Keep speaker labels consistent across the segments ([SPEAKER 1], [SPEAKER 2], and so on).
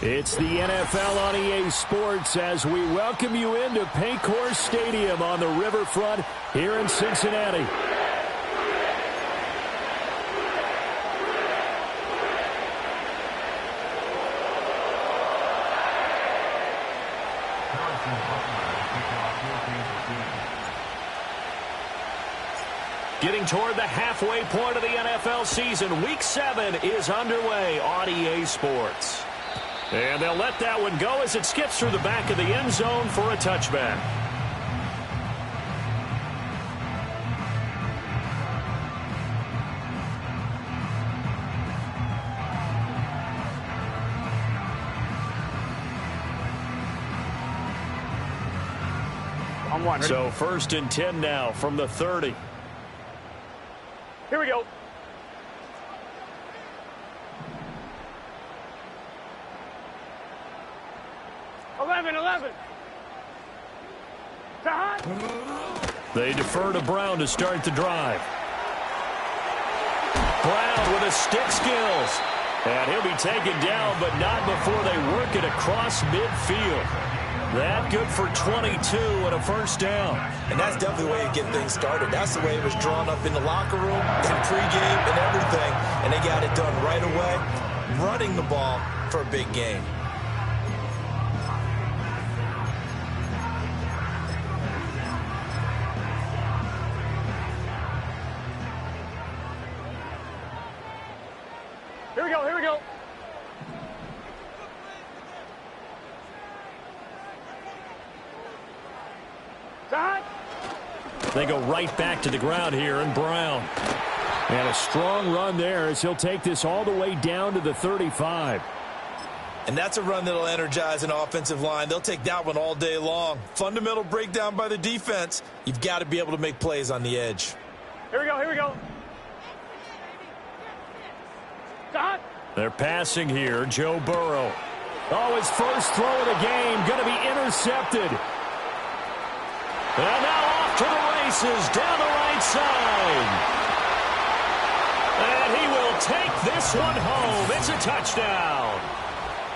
[SPEAKER 1] It's the NFL on EA Sports as we welcome you into Paycor Stadium on the riverfront here in Cincinnati. Getting toward the halfway point of the NFL season, Week 7 is underway on EA Sports. And they'll let that one go as it skips through the back of the end zone for a touchback. So 1st and 10 now from the 30.
[SPEAKER 2] Here we go.
[SPEAKER 1] They defer to Brown to start the drive. Brown with his stick skills. And he'll be taken down, but not before they work it across midfield. That good for 22 and a first down.
[SPEAKER 3] And that's definitely the way to get things started. That's the way it was drawn up in the locker room and pregame and everything. And they got it done right away, running the ball for a big game.
[SPEAKER 2] Here we go.
[SPEAKER 1] They go right back to the ground here, and Brown. And a strong run there as he'll take this all the way down to the 35.
[SPEAKER 3] And that's a run that'll energize an offensive line. They'll take that one all day long. Fundamental breakdown by the defense. You've got to be able to make plays on the edge.
[SPEAKER 2] Here we go.
[SPEAKER 1] They're passing here. Joe Burrow. Oh, his first throw of the game going to be intercepted. And now off to the races down the right side. And he will take this one home. It's a touchdown.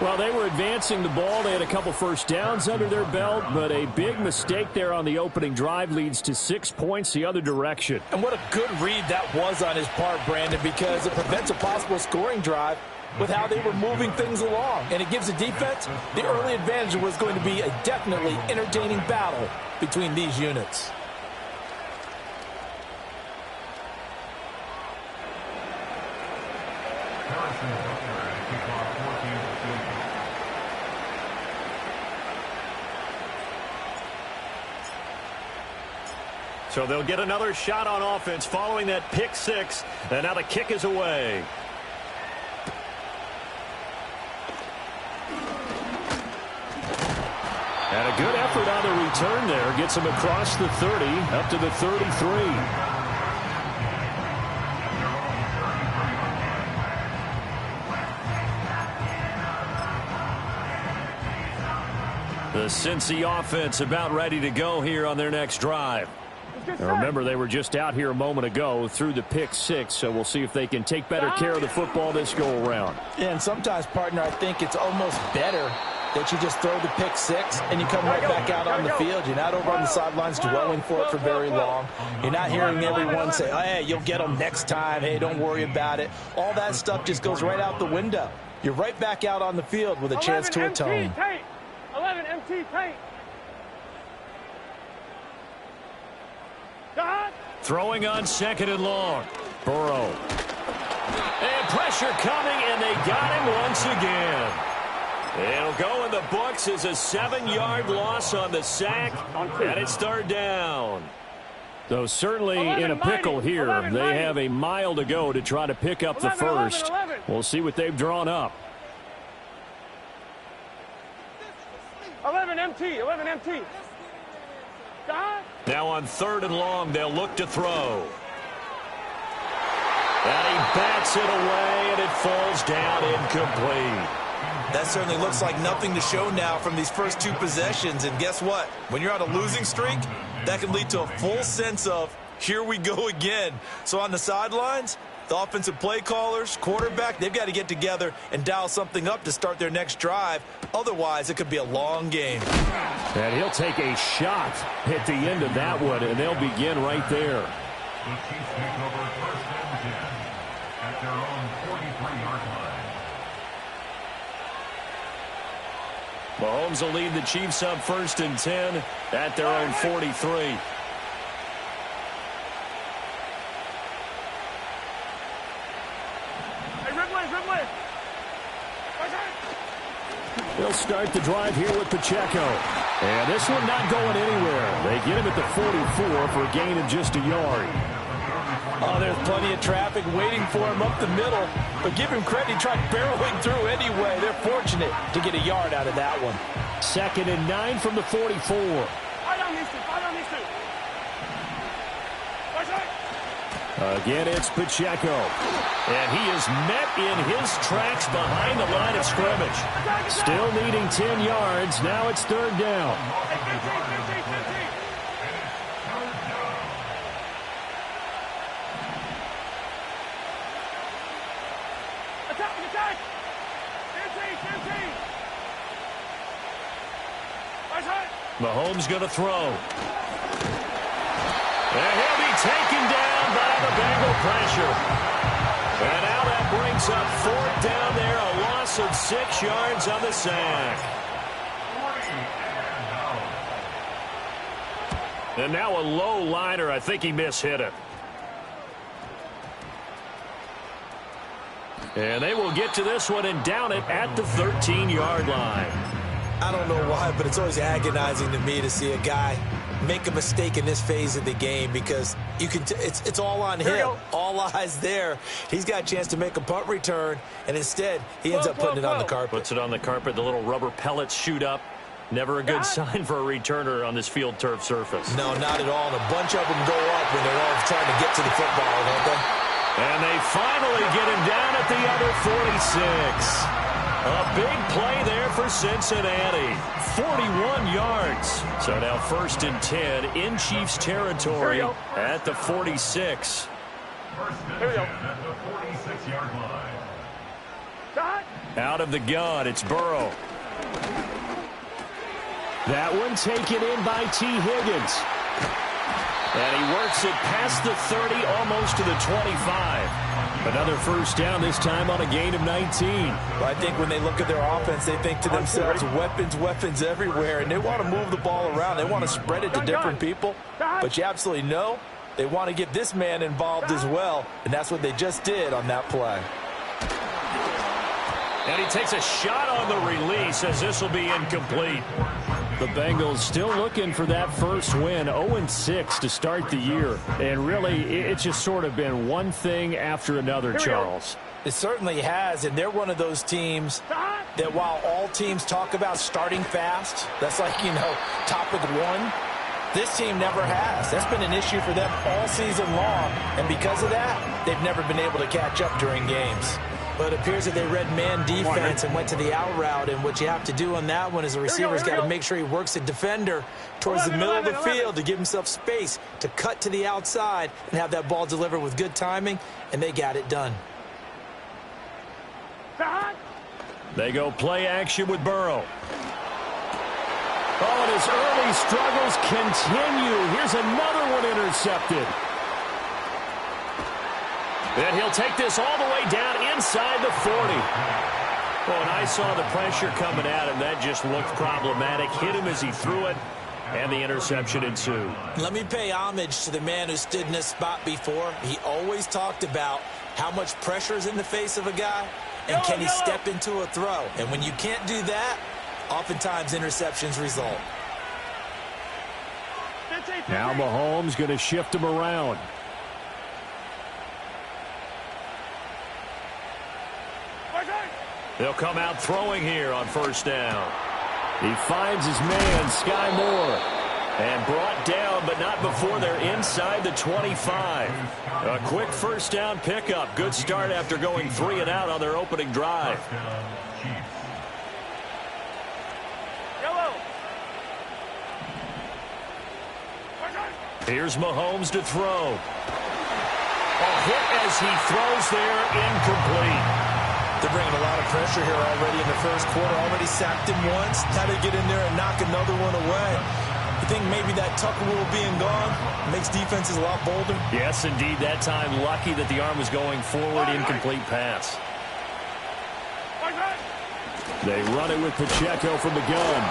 [SPEAKER 1] Well, they were advancing the ball. They had a couple first downs under their belt, but a big mistake there on the opening drive leads to 6 points the other direction.
[SPEAKER 3] And what a good read that was on his part, Brandon, because it prevents a possible scoring drive with how they were moving things along. And it gives the defense the early advantage. Was going to be a definitely entertaining battle between these units.
[SPEAKER 1] So they'll get another shot on offense following that pick six. And now the kick is away. And a good effort on the return there. Gets him across the 30, up to the 33. The Cincy offense about ready to go here on their next drive. Now remember, they were just out here a moment ago through the pick six, so we'll see if they can take better care of the football this go-around.
[SPEAKER 3] And sometimes, partner, I think it's almost better that you just throw the pick six and you come right back out on the field. You're not over on the sidelines dwelling for it for very long. You're not hearing everyone say, oh, hey, you'll get them next time. Hey, don't worry about it. All that stuff just goes right out the window. You're right back out on the field with a chance to atone.
[SPEAKER 2] 11 MT paint.
[SPEAKER 1] Throwing on 2nd and long. Burrow. And pressure coming, and they got him once again. It'll go in the books as a 7-yard loss on the sack, and it's 3rd down. So certainly in a pickle here. They have a mile to go to try to pick up the first. We'll see what they've drawn up.
[SPEAKER 2] 11 MT.
[SPEAKER 1] Now on 3rd and long, they'll look to throw. And he bats it away, and it falls down incomplete.
[SPEAKER 3] That certainly looks like nothing to show now from these first 2 possessions. And guess what? When you're on a losing streak, that can lead to a full sense of, here we go again. So on the sidelines, The offensive play callers, quarterback, they've got to get together and dial something up to start their next drive. Otherwise, it could be a long game.
[SPEAKER 1] And he'll take a shot at the end of that one, and they'll begin right there.
[SPEAKER 4] The Chiefs take over first and 10 at their own 43-yard line.
[SPEAKER 1] Mahomes will lead the Chiefs up first and 10 at their own 43. They'll start the drive here with Pacheco. And this one not going anywhere. They get him at the 44 for a gain of just a yard.
[SPEAKER 3] Oh, there's plenty of traffic waiting for him up the middle. But give him credit, he tried barreling through anyway. They're fortunate to get a yard out of that one.
[SPEAKER 1] 2nd and 9 from the 44. Again, it's Pacheco. And he is met in his tracks behind the line of scrimmage. Still needing 10 yards. Now it's 3rd down. Mahomes going to throw. And he'll be taken down by the Bengal pressure. And now that brings up 4th down there, a loss of 6 yards on the sack. And now a low liner. I think he mishit it. And they will get to this one and down it at the 13-yard line.
[SPEAKER 3] I don't know why, but it's always agonizing to me to see a guy make a mistake in this phase of the game because you can it's all on him. All eyes there. He's got a chance to make a punt return, and instead he ends up putting it on the carpet.
[SPEAKER 1] Puts it on the carpet. The little rubber pellets shoot up. Never a good sign for a returner on this field turf surface.
[SPEAKER 3] No, not at all. And a bunch of them go up when they're all trying to get to the football, don't they?
[SPEAKER 1] And they finally get him down at the other 46. A big play there for Cincinnati. 41 yards. So now 1st and 10 in Chiefs territory at the 46.
[SPEAKER 4] Here we go. At the 46-yard line.
[SPEAKER 1] Out of the gun, it's Burrow. That one taken in by T. Higgins. And he works it past the 30, almost to the 25. Another 1st down, this time on a gain of 19.
[SPEAKER 3] Well, I think when they look at their offense, they think to themselves, weapons everywhere, and they want to move the ball around. They want to spread it to different people. But you absolutely know they want to get this man involved as well, and that's what they just did on that play.
[SPEAKER 1] And he takes a shot on the release as this will be incomplete. The Bengals still looking for that first win, 0-6 to start the year. And really, it's just sort of been one thing after another, Charles.
[SPEAKER 3] It certainly has, and they're one of those teams that while all teams talk about starting fast, that's like, topic one, this team never has. That's been an issue for them all season long, and because of that, they've never been able to catch up during games. But it appears that they read man defense and went to the out route, and what you have to do on that one is the receiver's got to make sure he works the defender towards the middle of the field to give himself space to cut to the outside and have that ball delivered with good timing, and they got it done.
[SPEAKER 1] They go play action with Burrow. Oh, and his early struggles continue. Here's another one intercepted. And he'll take this all the way down inside the 40. Well, and I saw the pressure coming at him. That just looked problematic. Hit him as he threw it, and the interception ensued.
[SPEAKER 3] Let me pay homage to the man who stood in this spot before. He always talked about how much pressure is in the face of a guy, and can he step into a throw. And when you can't do that, oftentimes interceptions result.
[SPEAKER 1] Now Mahomes going to shift him around. They'll come out throwing here on 1st down. He finds his man, Sky Moore, and brought down, but not before they're inside the 25. A quick 1st down pickup. Good start after going 3 and out on their opening drive. Here's Mahomes to throw. hit as he throws there, incomplete.
[SPEAKER 3] They're bringing a lot of pressure here already in the first quarter. Already sacked him once. Now they get in there and knock another one away. I think maybe that Tucker rule being gone makes defenses a lot bolder.
[SPEAKER 1] Yes, indeed. That time, lucky that the arm was going forward. Incomplete pass. They run it with Pacheco from the gun.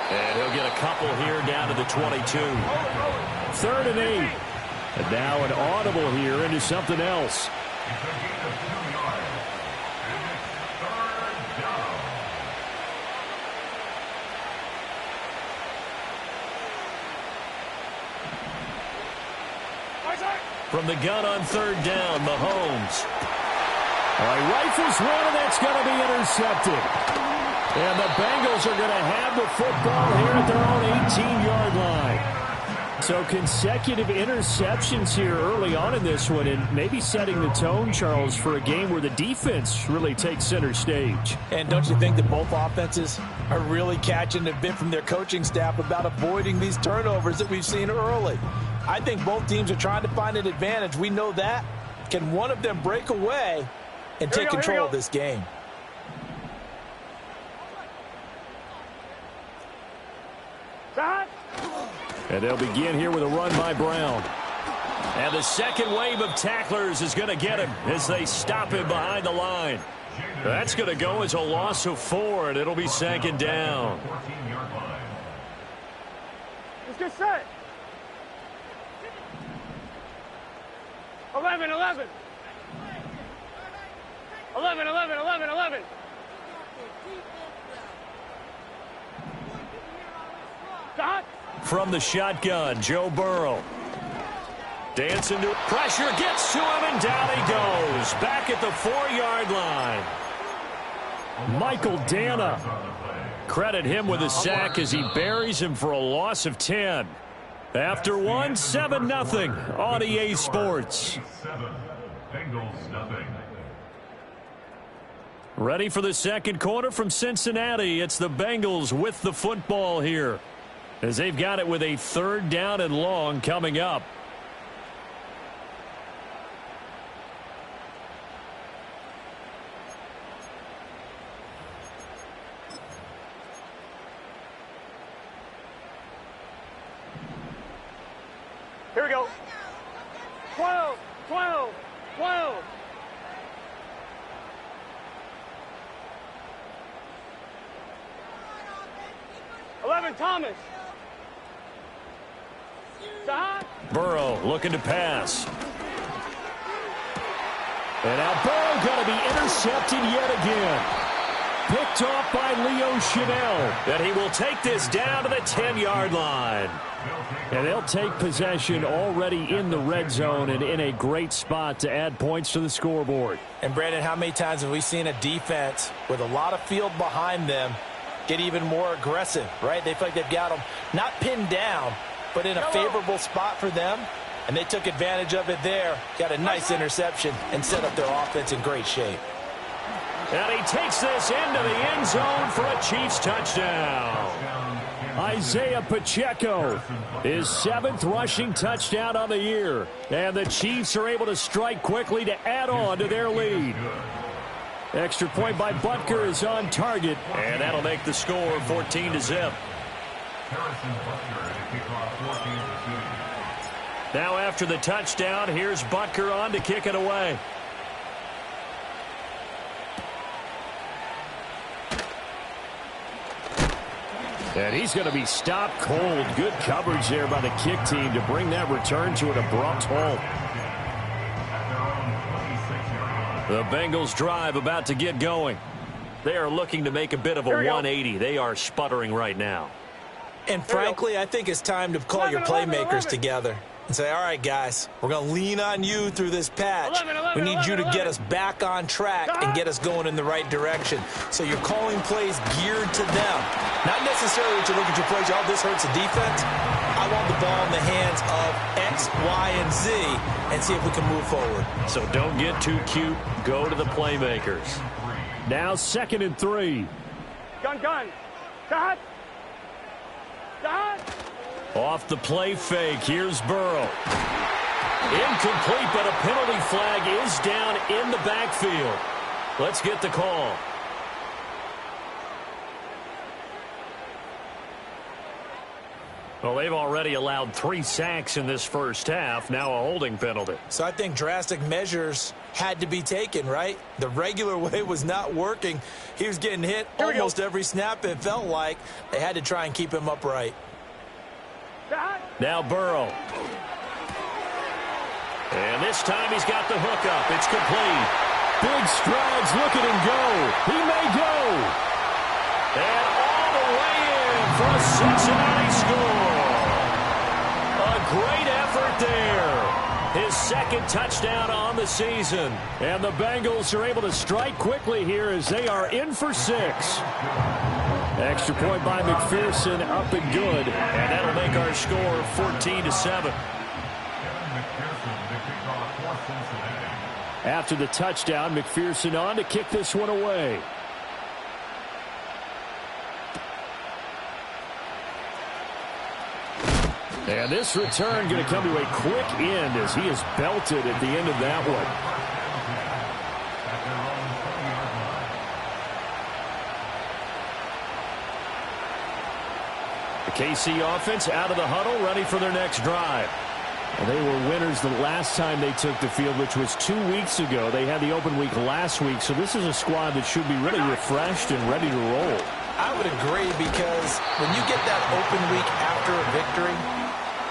[SPEAKER 1] And he'll get a couple here down to the 22. 3rd and 8. And now an audible here into something else. From the gun on 3rd down, Mahomes. He rifles one, and that's going to be intercepted. And the Bengals are going to have the football here at their own 18-yard line. So consecutive interceptions here early on in this one, and maybe setting the tone, Charles, for a game where the defense really takes center stage.
[SPEAKER 3] And don't you think that both offenses are really catching a bit from their coaching staff about avoiding these turnovers that we've seen early? I think both teams are trying to find an advantage. We know that. Can one of them break away and take control of this game?
[SPEAKER 1] And they'll begin here with a run by Brown. And the second wave of tacklers is going to get him as they stop him behind the line. That's going to go as a loss of 4, and it'll be 2nd down.
[SPEAKER 2] Let's get set. 11, 11. 11, 11, 11, 11. Dot.
[SPEAKER 1] From the shotgun, Joe Burrow. Dancing to pressure, gets to him, and down he goes. Back at the 4-yard line. Michael Dana. Credit him with a sack as he buries him for a loss of 10. After one, 7-0 on EA Sports. Ready for the second quarter from Cincinnati. It's the Bengals with the football here, as they've got it with a 3rd down and long coming up.
[SPEAKER 2] Here we go. 12, 12, 12. Thomas.
[SPEAKER 1] Burrow looking to pass. And now Burrow going to be intercepted yet again. Picked off by Leo Chanel. And he will take this down to the 10-yard line. And they'll take possession already in the red zone and in a great spot to add points to the scoreboard.
[SPEAKER 3] And, Brandon, how many times have we seen a defense with a lot of field behind them get even more aggressive, right? They feel like they've got them not pinned down, but in a favorable spot for them. And they took advantage of it there, got a nice interception, and set up their offense in great shape.
[SPEAKER 1] And he takes this into the end zone for a Chiefs touchdown. Isaiah Pacheco, his 7th rushing touchdown on the year. And the Chiefs are able to strike quickly to add on to their lead. Extra point by Butker is on target, and that'll make the score 14-0. Now after the touchdown, here's Butker on to kick it away. And he's going to be stopped cold. Good coverage there by the kick team to bring that return to an abrupt halt. The Bengals drive about to get going. They are looking to make a bit of a 180. They are sputtering right now.
[SPEAKER 3] And frankly, I think it's time to call your playmakers together and say, all right, guys, we're going to lean on you through this patch. We need you to get us back on track and get us going in the right direction. So you're calling plays geared to them. Not necessarily to look at your plays, oh, this hurts the defense. I want the ball in the hands of X, Y, and Z and see if we can move forward.
[SPEAKER 1] So don't get too cute. Go to the playmakers. Now 2nd and 3.
[SPEAKER 2] Gun. Dot.
[SPEAKER 1] Off the play fake, here's Burrow. Incomplete, but a penalty flag is down in the backfield. Let's get the call. Well, they've already allowed 3 sacks in this first half. Now a holding penalty.
[SPEAKER 3] So I think drastic measures had to be taken, right? The regular way was not working. He was getting hit almost every snap, it felt like. They had to try and keep him upright.
[SPEAKER 1] Now Burrow. And this time he's got the hook up. It's complete. Big strides. Look at him go. He may go. And all the way in for a Cincinnati score. A great effort there. His second touchdown on the season. And the Bengals are able to strike quickly here as they are in for 6. Extra point by McPherson, up and good. And that'll make our score 14-7. After the touchdown, McPherson on to kick this one away. And this return going to come to a quick end as he is belted at the end of that one. The KC offense out of the huddle, ready for their next drive. And they were winners the last time they took the field, which was 2 weeks ago. They had the open week last week, so this is a squad that should be really refreshed and ready to roll.
[SPEAKER 3] I would agree, because when you get that open week after a victory,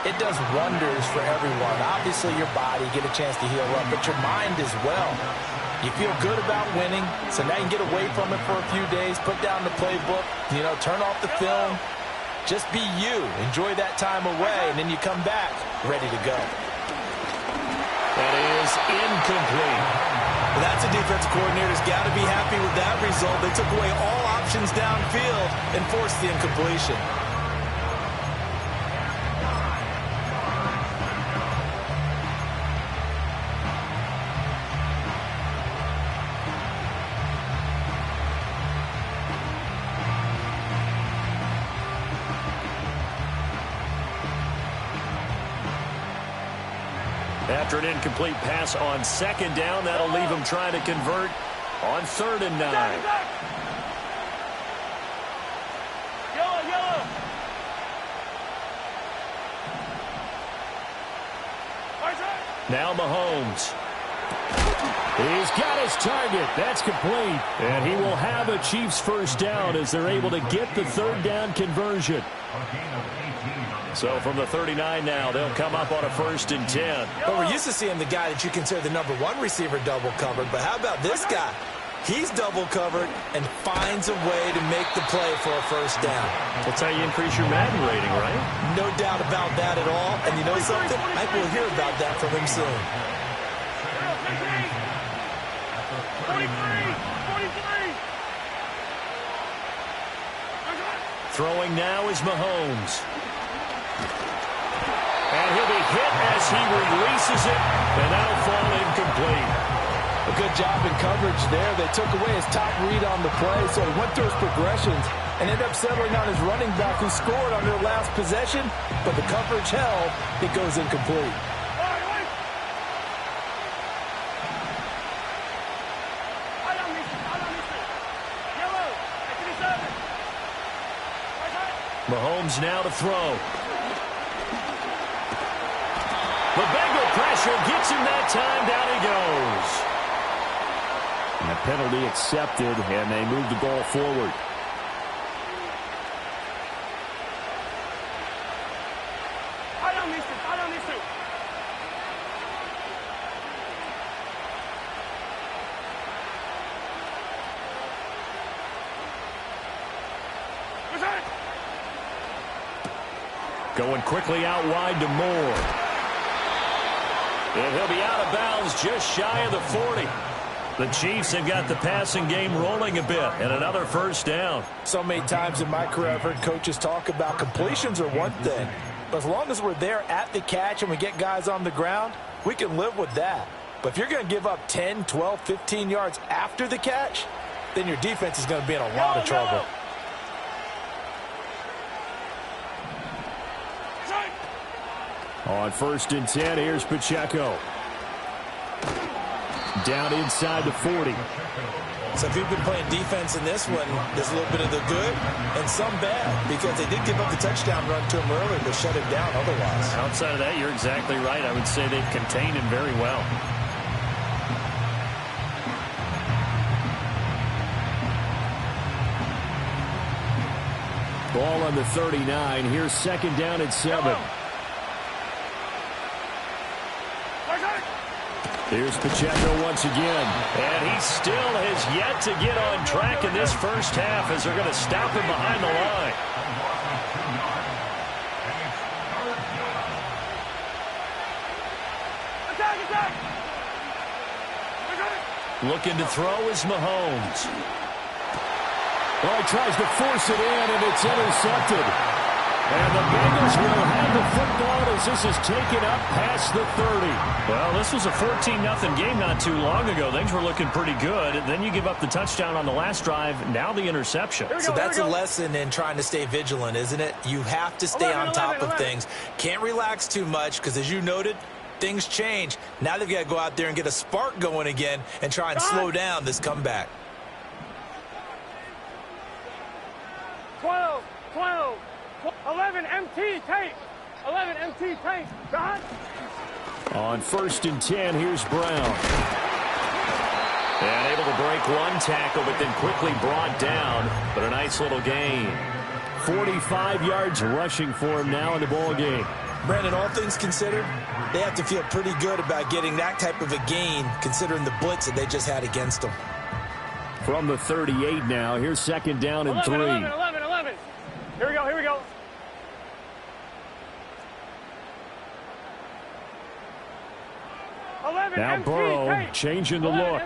[SPEAKER 3] it does wonders for everyone. Obviously, your body, get a chance to heal up, but your mind as well. You feel good about winning, so now you can get away from it for a few days, put down the playbook, turn off the film. Just be you. Enjoy that time away, and then you come back ready to go.
[SPEAKER 1] That is incomplete.
[SPEAKER 3] Well, that's a defense coordinator's got to be happy with that result. They took away all options downfield and forced the incompletion.
[SPEAKER 1] After an incomplete pass on second down, that'll leave him trying to convert on 3rd and 9.
[SPEAKER 2] Yellow.
[SPEAKER 1] Now Mahomes. He's got his target. That's complete. And he will have a Chiefs first down as they're able to get the 3rd down conversion. So from the 39 now, they'll come up on a 1st and 10.
[SPEAKER 3] But we're used to seeing the guy that you consider the #1 receiver double covered. But how about this guy? He's double covered and finds a way to make the play for a first down.
[SPEAKER 1] That's how you increase your Madden rating, right?
[SPEAKER 3] No doubt about that at all. And you know something? I think we'll hear about that from him soon.
[SPEAKER 2] 43.
[SPEAKER 1] Throwing now is Mahomes. And he'll be hit as he releases it, and that'll fall incomplete.
[SPEAKER 3] A good job in coverage there. They took away his top read on the play, so he went through his progressions and ended up settling on his running back who scored on their last possession, but the coverage held. It goes incomplete.
[SPEAKER 1] Mahomes now to throw. The Bengal pressure gets him that time. Down he goes. And a penalty accepted, and they move the ball forward. Going quickly out wide to Moore. And he'll be out of bounds just shy of the 40. The Chiefs have got the passing game rolling a bit, and another first down.
[SPEAKER 3] So many times in my career I've heard coaches talk about completions are one thing. But as long as we're there at the catch and we get guys on the ground, we can live with that. But if you're going to give up 10, 12, 15 yards after the catch, then your defense is going to be in a lot of trouble.
[SPEAKER 1] On 1st and 10, here's Pacheco. Down inside the 40.
[SPEAKER 3] So if you've been playing defense in this one, there's a little bit of the good and some bad, because they did give up the touchdown run to him earlier, but shut him down otherwise.
[SPEAKER 5] Outside of that, you're exactly right. I would say they've contained him very well.
[SPEAKER 1] Ball on the 39. Here's 2nd down and 7. Here's Pacheco once again. And he still has yet to get on track in this first half as they're going to stop him behind the line. Looking to throw is Mahomes. Well, he tries to force it in, and it's intercepted. And the Bengals will have the football as this is taken up past the 30.
[SPEAKER 5] Well, this was a 14-0 game not too long ago. Things were looking pretty good. Then you give up the touchdown on the last drive. Now the interception.
[SPEAKER 3] So that's a lesson in trying to stay vigilant, isn't it? You have to stay on top of things. Can't relax too much because, as you noted, things change. Now they've got to go out there and get a spark going again and try and slow down this comeback.
[SPEAKER 2] 12, 11 MT tape. 11 MT tape. God.
[SPEAKER 1] On 1st and 10, here's Brown. And able to break one tackle, but then quickly brought down. But a nice little gain. 45 yards rushing for him now in the ball game.
[SPEAKER 3] Brandon, all things considered, they have to feel pretty good about getting that type of a gain, considering the blitz that they just had against them.
[SPEAKER 1] From the 38 now, here's 2nd down and 3.
[SPEAKER 2] 11. Here we go.
[SPEAKER 1] Now Burrow changing the look.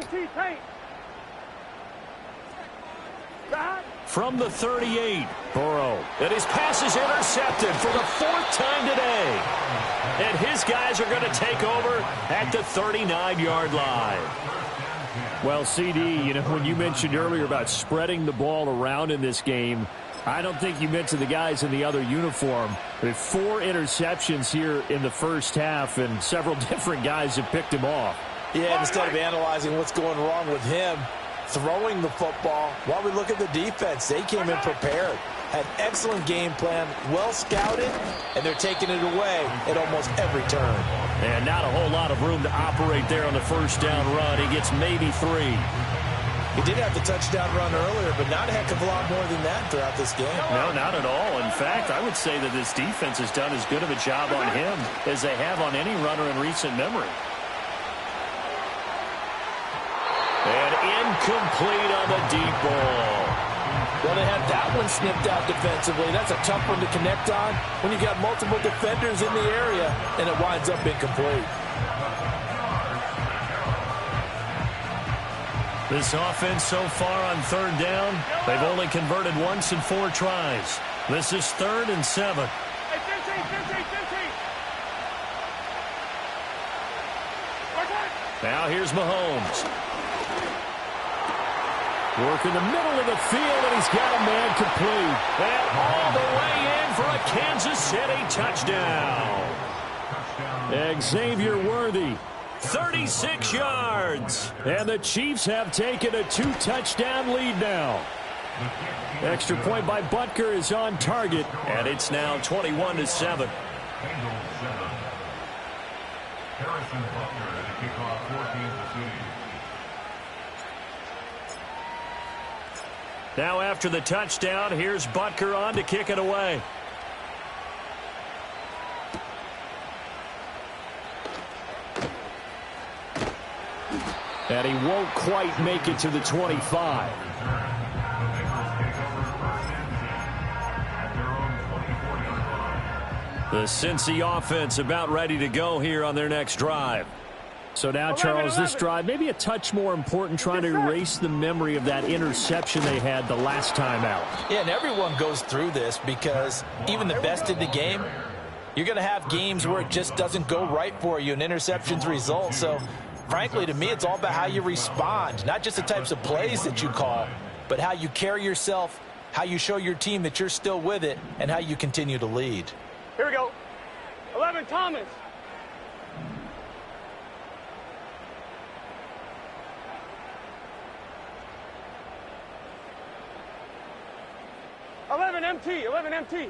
[SPEAKER 1] From the 38, Burrow. And his pass is intercepted for the 4th time today. And his guys are going to take over at the 39-yard line. Well, CD, you know, when you mentioned earlier about spreading the ball around in this game, I don't think you mentioned the guys in the other uniform. There's 4 interceptions here in the first half, and several different guys have picked him off.
[SPEAKER 3] Yeah, instead of analyzing what's going wrong with him, throwing the football, while we look at the defense, they came in prepared. Had excellent game plan, well scouted, and they're taking it away at almost every turn.
[SPEAKER 1] And not a whole lot of room to operate there on the 1st down run. He gets maybe 3.
[SPEAKER 3] He did have the touchdown run earlier, but not a heck of a lot more than that throughout this game.
[SPEAKER 5] No, not at all. In fact, I would say that this defense has done as good of a job on him as they have on any runner in recent memory.
[SPEAKER 1] And incomplete on the deep ball.
[SPEAKER 3] Well, they had that one snipped out defensively. That's a tough one to connect on when you got multiple defenders in the area, and it winds up incomplete.
[SPEAKER 1] This offense so far on 3rd down, they've only converted once in 4 tries. This is 3rd and 7. Now here's Mahomes. Work in the middle of the field, and he's got a man complete. And all the way in for a Kansas City touchdown. Xavier Worthy. 36 yards. And the Chiefs have taken a 2-touchdown lead now. Extra point by Butker is on target. And it's now 21-7.
[SPEAKER 4] Harrison Butker at a kickoff for Kansas City.
[SPEAKER 1] Now after the touchdown, here's Butker on to kick it away. And he won't quite make it to the 25. The Cincy offense about ready to go here on their next drive. So now, Charles, this drive maybe a touch more important, trying to erase the memory of that interception they had the last time out.
[SPEAKER 3] Yeah, and everyone goes through this because even the best in the game, you're going to have games where it just doesn't go right for you and interceptions result. So, frankly, to me, it's all about how you respond, not just the types of plays that you call, but how you carry yourself, how you show your team that you're still with it, and how you continue to lead.
[SPEAKER 2] Here we go. 11 Thomas. MT, 11 MT.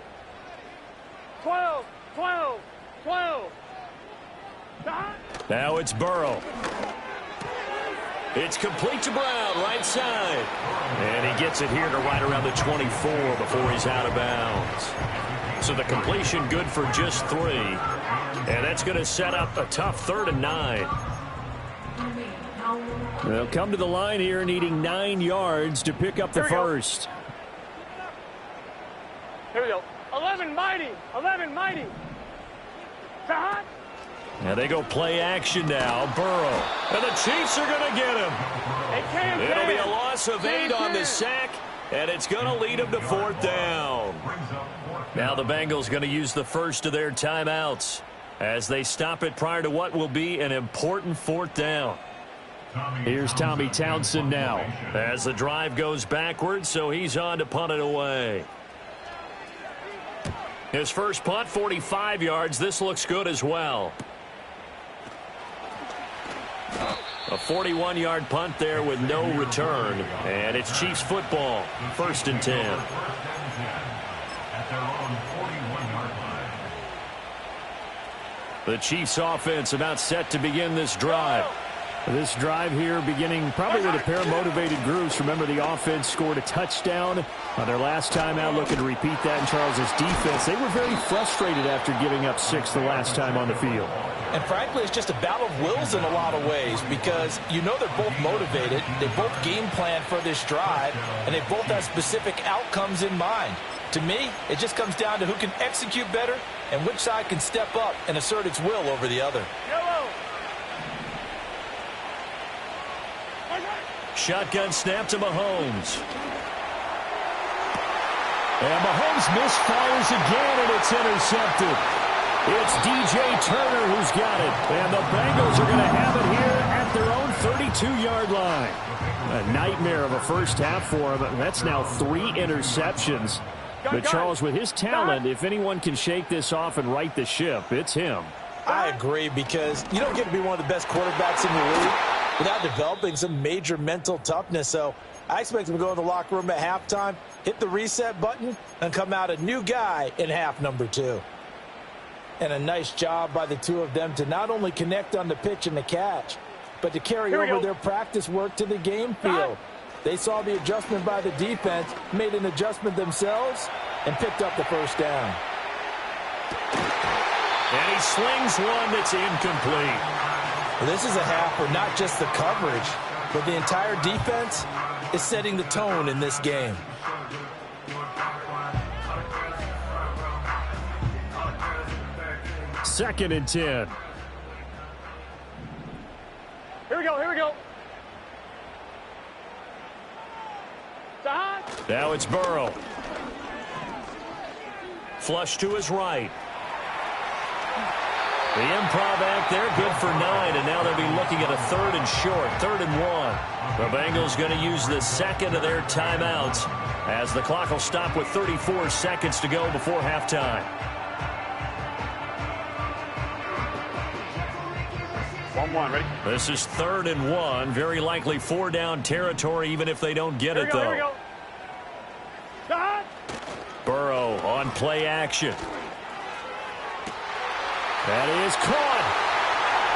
[SPEAKER 2] 12, 12, 12.
[SPEAKER 1] Now it's Burrow. It's complete to Brown, right side. And he gets it here to right around the 24 before he's out of bounds. So the completion good for just 3. And that's going to set up a tough 3rd and 9.
[SPEAKER 5] They'll come to the line here needing 9 yards to pick up the first.
[SPEAKER 2] Here we go. 11 mighty. 11 mighty. Sahad.
[SPEAKER 1] Now they go play action now. Burrow. And the Chiefs are going to get him. It'll be a loss of 8 on the sack, and it's going to lead them to 4th down. Now the Bengals going to use the first of their timeouts as they stop it prior to what will be an important 4th down.
[SPEAKER 5] Here's Tommy Townsend now.
[SPEAKER 1] As the drive goes backwards, so he's on to punt it away. His first punt, 45 yards. This looks good as well. A 41-yard punt there with no return. And it's Chiefs football. 1st and 10. The Chiefs offense about set to begin this drive.
[SPEAKER 5] This drive here beginning probably with a pair of motivated groups. Remember, the offense scored a touchdown on their last time out, looking to repeat that in Charles's defense. They were very frustrated after giving up 6 the last time on the field.
[SPEAKER 3] And frankly, it's just a battle of wills in a lot of ways because you know they're both motivated. They both game plan for this drive, and they both have specific outcomes in mind. To me, it just comes down to who can execute better and which side can step up and assert its will over the other.
[SPEAKER 1] Shotgun snap to Mahomes.
[SPEAKER 5] And Mahomes misfires again, and it's intercepted. It's DJ Turner who's got it. And the Bengals are going to have it here at their own 32-yard line. A nightmare of a first half for him. That's now 3 interceptions. But Charles, with his talent, if anyone can shake this off and right the ship, it's him.
[SPEAKER 3] I agree, because you don't get to be one of the best quarterbacks in the league without developing some major mental toughness. So I expect him to go in the locker room at halftime, hit the reset button, and come out a new guy in half number 2. And a nice job by the two of them to not only connect on the pitch and the catch, but to carry over their practice work to the game field. They saw the adjustment by the defense, made an adjustment themselves, and picked up the first down.
[SPEAKER 1] And he slings one that's incomplete.
[SPEAKER 3] Well, this is a half where not just the coverage, but the entire defense is setting the tone in this game.
[SPEAKER 5] Second and 10.
[SPEAKER 2] Here we go, here we go.
[SPEAKER 1] Now it's Burrow. Flush to his right. The improv act there, good for 9, and now they'll be looking at a 3rd and short, 3rd and 1. The Bengals going to use the second of their timeouts as the clock will stop with 34 seconds to go before halftime.
[SPEAKER 2] 1-1, ready?
[SPEAKER 1] This is 3rd and 1, very likely 4-down territory even if they don't get it, though.
[SPEAKER 2] Here we go.
[SPEAKER 1] Burrow on play action. That is caught.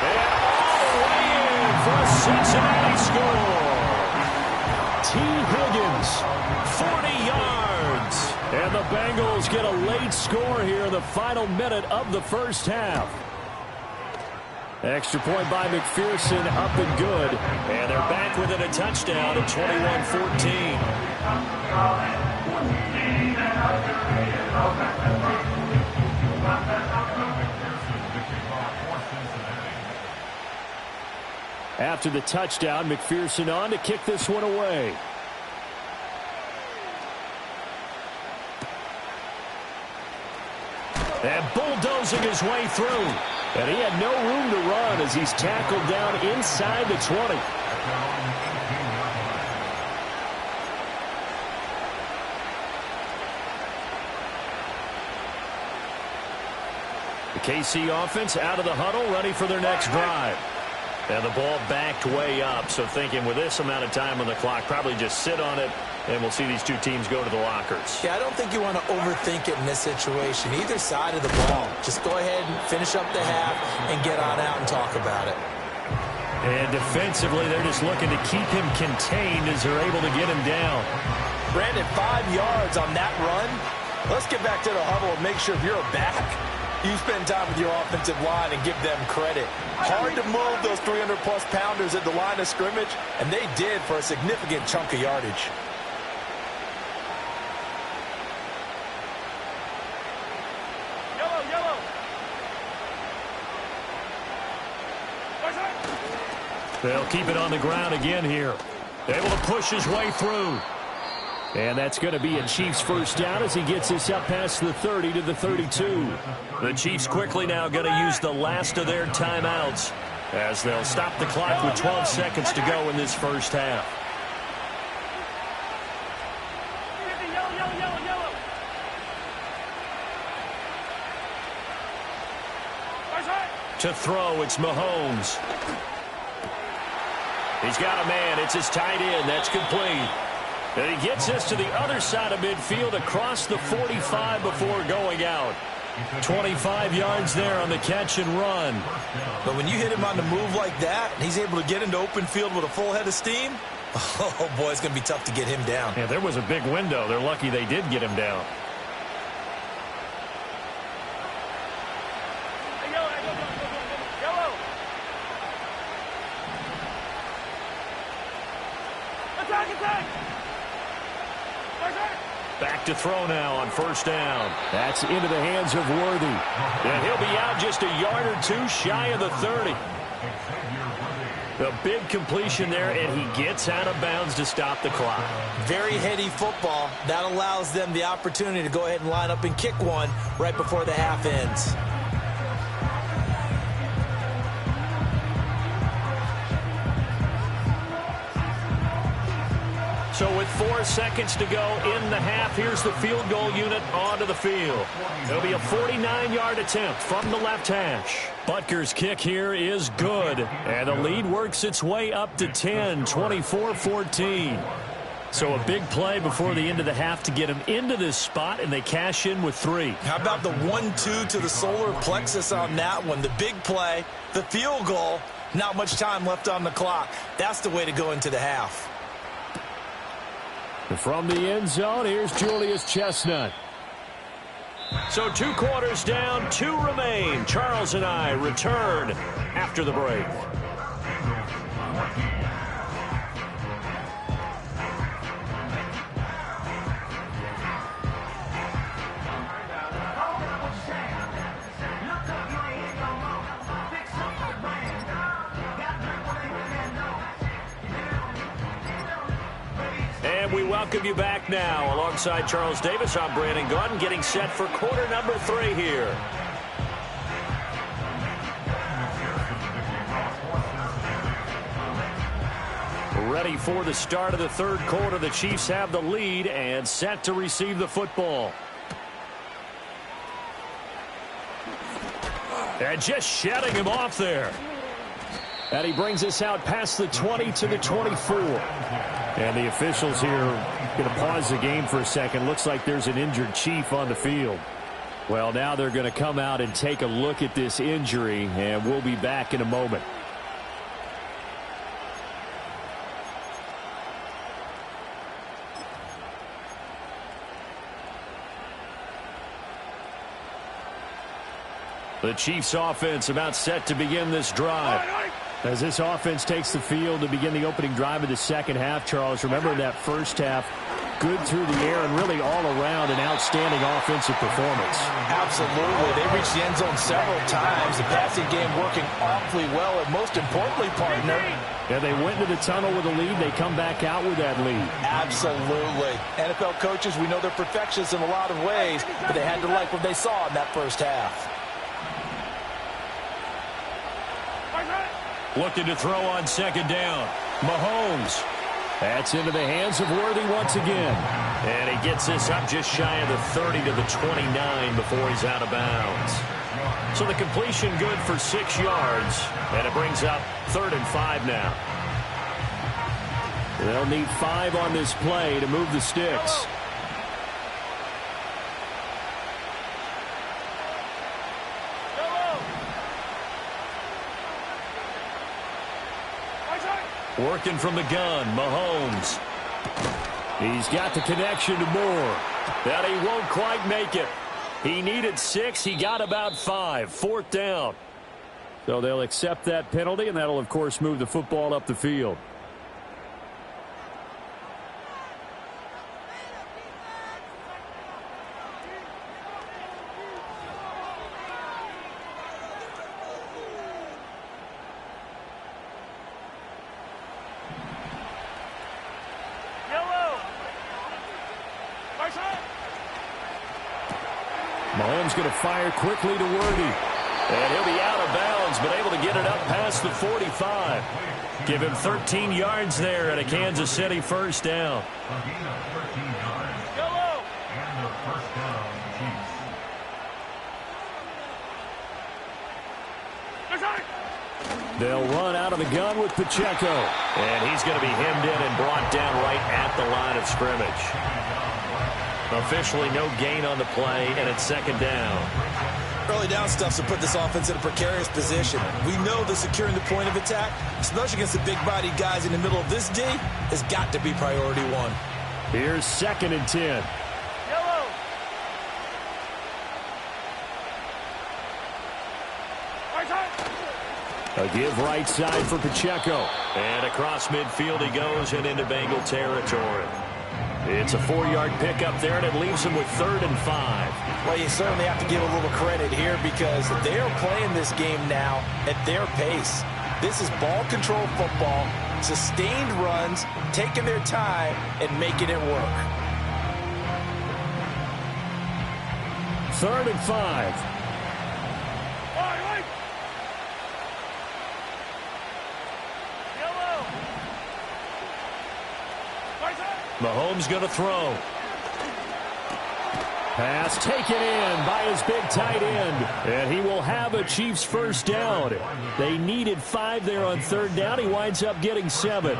[SPEAKER 1] And all the way in for a Cincinnati score.
[SPEAKER 5] T. Higgins,
[SPEAKER 1] 40 yards.
[SPEAKER 5] And the Bengals get a late score here in the final minute of the first half. Extra point by McPherson, up and good.
[SPEAKER 1] And they're back within a touchdown at 21-14.
[SPEAKER 5] After the touchdown, McPherson on to kick this one away.
[SPEAKER 1] And bulldozing his way through.
[SPEAKER 5] And he had no room to run as he's tackled down inside the 20.
[SPEAKER 1] The KC offense out of the huddle, ready for their next drive. And the ball backed way up, so thinking with this amount of time on the clock, probably just sit on it, and we'll see these two teams go to the lockers.
[SPEAKER 3] Yeah, I don't think you want to overthink it in this situation. Either side of the ball. Just go ahead and finish up the half and get on out and talk about it.
[SPEAKER 1] And defensively, they're just looking to keep him contained as they're able to get him down.
[SPEAKER 3] Brandon, 5 yards on that run. Let's get back to the huddle and make sure if you're a back, you spend time with your offensive line and give them credit. Hard to move those 300-plus pounders at the line of scrimmage, and they did for a significant chunk of yardage.
[SPEAKER 2] Yellow, yellow.
[SPEAKER 1] They'll keep it on the ground again here. Able to push his way through. And that's going to be a Chiefs first down as he gets this up past the 30 to the 32. The Chiefs quickly now going to use the last of their timeouts as they'll stop the clock with 12 seconds to go in this first half.
[SPEAKER 2] Yellow, yellow, yellow, yellow.
[SPEAKER 1] To throw, it's Mahomes. He's got a man. It's his tight end. That's complete. And he gets this to the other side of midfield across the 45 before going out. 25 yards there on the catch and run.
[SPEAKER 3] But when you hit him on the move like that, and he's able to get into open field with a full head of steam, oh, boy, it's going to be tough to get him down.
[SPEAKER 1] Yeah, there was a big window. They're lucky they did get him down.
[SPEAKER 2] Yellow. Attack.
[SPEAKER 1] Back to throw now on first down. That's into the hands of Worthy. And he'll be out just a yard or two shy of the 30. A big completion there, and he gets out of bounds to stop the clock.
[SPEAKER 3] Very heady football. That allows them the opportunity to go ahead and line up and kick one right before the half ends.
[SPEAKER 1] So with 4 seconds to go in the half, here's the field goal unit onto the field. It'll be a 49-yard attempt from the left hash. Butker's kick here is good, and the lead works its way up to 10, 24-14. So a big play before the end of the half to get him into this spot, and they cash in with 3.
[SPEAKER 3] How about the 1-2 to the solar plexus on that one? The big play, the field goal, not much time left on the clock. That's the way to go into the half.
[SPEAKER 5] From the end zone, here's Julius Chestnut.
[SPEAKER 1] So 2 quarters down, 2 remain. Charles and I return after the break. And we welcome you back now. Alongside Charles Davis, I'm Brandon Gaudin, getting set for quarter number 3 here. Ready for the start of the third quarter. The Chiefs have the lead and set to receive the football. And just shutting him off there. And he brings us out past the 20 to the 24. And the officials here going to pause the game for a second. Looks like there's an injured Chief on the field. Well, now they're going to come out and take a look at this injury, and we'll be back in a moment. The Chiefs offense about set to begin this drive. As this offense takes the field to begin the opening drive of the second half, Charles, remember in that first half, good through the air and really all around an outstanding offensive performance.
[SPEAKER 3] Absolutely. They reached the end zone several times. The passing game working awfully well, and most importantly, partner,
[SPEAKER 5] Yeah, they went into the tunnel with a lead. They come back out with that lead.
[SPEAKER 3] absolutely. NFL coaches, we know they're perfectionists in a lot of ways, but they had to like what they saw in that first half.
[SPEAKER 1] Looking to throw on second down. Mahomes. That's into the hands of Worthy once again. And he gets this up just shy of the 30 to the 29 before he's out of bounds. So the completion good for 6 yards, and it brings up 3rd and 5 now.
[SPEAKER 5] They'll need 5 on this play to move the sticks.
[SPEAKER 1] Working from the gun, Mahomes.
[SPEAKER 5] He's got the connection to Moore.
[SPEAKER 1] That he won't quite make it. He needed 6. He got about 5. 4th down.
[SPEAKER 5] So they'll accept that penalty, and that'll, of course, move the football up the field. Mahomes going to fire quickly to Worthy.
[SPEAKER 1] And he'll be out of bounds, but able to get it up past the 45. Give him 13 yards there and a Kansas City 1st down.
[SPEAKER 5] They'll run out of the gun with Pacheco.
[SPEAKER 1] And he's going to be hemmed in and brought down right at the line of scrimmage. Officially no gain on the play, and it's 2nd down.
[SPEAKER 3] Early down stuff to put this offense in a precarious position. We know that securing the point of attack, especially against the big-bodied guys in the middle of this D, has got to be priority 1.
[SPEAKER 5] Here's 2nd and 10. A give right side for Pacheco.
[SPEAKER 1] And across midfield he goes and into Bengal territory. It's a 4-yard pickup there, and it leaves him with 3rd and 5.
[SPEAKER 3] Well, you certainly have to give a little credit here because they are playing this game now at their pace. This is ball control football, sustained runs, taking their time, and making it work.
[SPEAKER 5] 3rd and 5.
[SPEAKER 1] Mahomes going to throw.
[SPEAKER 5] Pass taken in by his big tight end. And he will have a Chiefs 1st down. They needed 5 there on 3rd down. He winds up getting 7.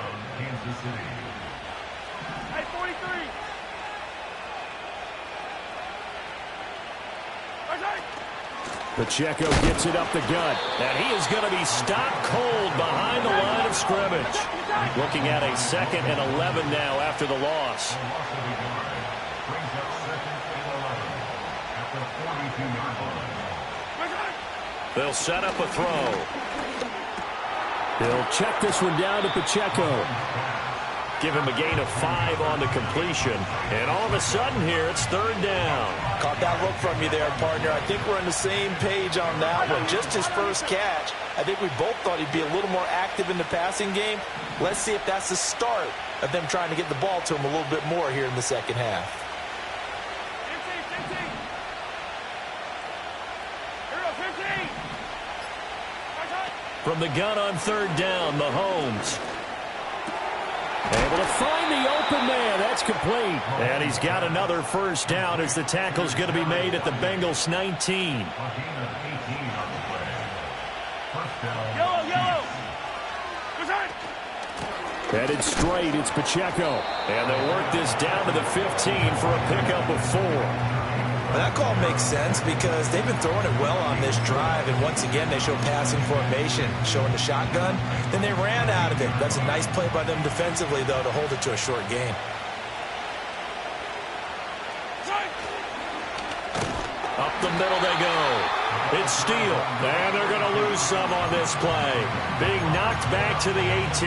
[SPEAKER 5] Pacheco gets it up the gut.
[SPEAKER 1] And he is going to be stopped cold behind the line of scrimmage. Looking at a 2nd and 11 now after the loss. They'll set up a throw.
[SPEAKER 5] They'll check this one down to Pacheco.
[SPEAKER 1] Give him a gain of 5 on the completion. And all of a sudden here, it's 3rd down.
[SPEAKER 3] Caught that look from you there, partner. I think we're on the same page on that one. Just his first catch. I think we both thought he'd be a little more active in the passing game. Let's see if that's the start of them trying to get the ball to him a little bit more here in the 2nd half.
[SPEAKER 1] From the gun on 3rd down, Mahomes.
[SPEAKER 5] Able to find the open man. That's complete.
[SPEAKER 1] And he's got another 1st down as the tackle's going to be made at the Bengals 19.
[SPEAKER 5] Headed straight, it's Pacheco.
[SPEAKER 1] And they'll work this down to the 15 for a pickup of 4.
[SPEAKER 3] Well, that call makes sense because they've been throwing it well on this drive, and once again they show passing formation, showing the shotgun. Then they ran out of it. That's a nice play by them defensively, though, to hold it to a short gain.
[SPEAKER 1] Up the middle they go. It's Steele, and they're going to lose some on this play. Being knocked back to the 18.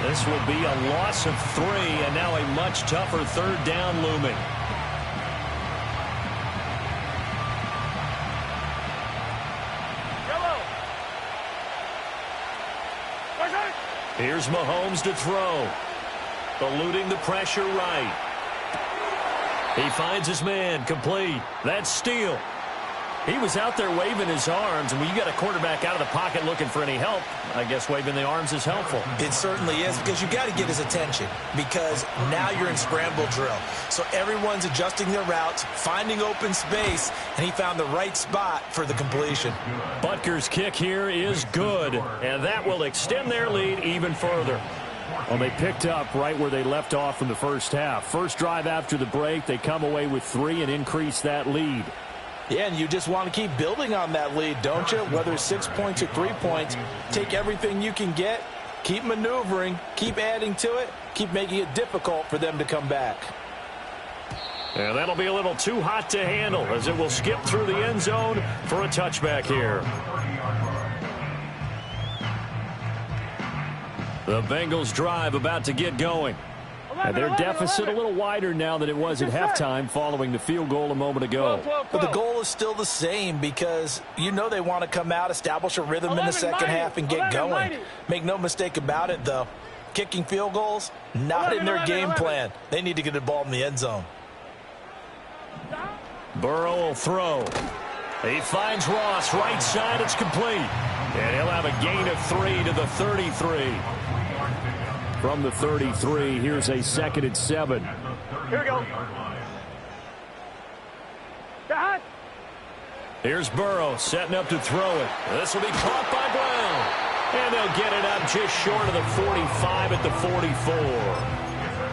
[SPEAKER 1] This will be a loss of 3, and now a much tougher 3rd down looming. Here's Mahomes to throw. Eluding the pressure right. He finds his man complete. That's Steele. He was out there waving his arms, and when you got a quarterback out of the pocket looking for any help, I guess waving the arms is helpful.
[SPEAKER 3] It certainly is, because you got to get his attention, because now you're in scramble drill. So everyone's adjusting their routes, finding open space, and he found the right spot for the completion.
[SPEAKER 1] Butker's kick here is good, and that will extend their lead even further.
[SPEAKER 5] Well, they picked up right where they left off in the first half. First drive after the break, they come away with 3 and increase that lead.
[SPEAKER 3] Yeah, and you just want to keep building on that lead, don't you? Whether it's 6 points or 3 points, take everything you can get, keep maneuvering, keep adding to it, keep making it difficult for them to come back.
[SPEAKER 1] And that'll be a little too hot to handle as it will skip through the end zone for a touchback here. The Bengals drive about to get going.
[SPEAKER 5] And their deficit a little wider now than it was at halftime following the field goal a moment ago.
[SPEAKER 3] But the goal is still the same, because you know they want to come out, establish a rhythm in the second half, and get going. Make no mistake about it, though. Kicking field goals, not in their game plan. They need to get the ball in the end zone.
[SPEAKER 1] Burrow will throw. He finds Ross right side. It's complete. And he'll have a gain of 3 to the 33.
[SPEAKER 5] From the 33, here's a 2nd and 7.
[SPEAKER 2] Here we go. Dad.
[SPEAKER 1] Here's Burrow setting up to throw it. This will be caught by Brown. And they'll get it up just short of the 45 at the 44.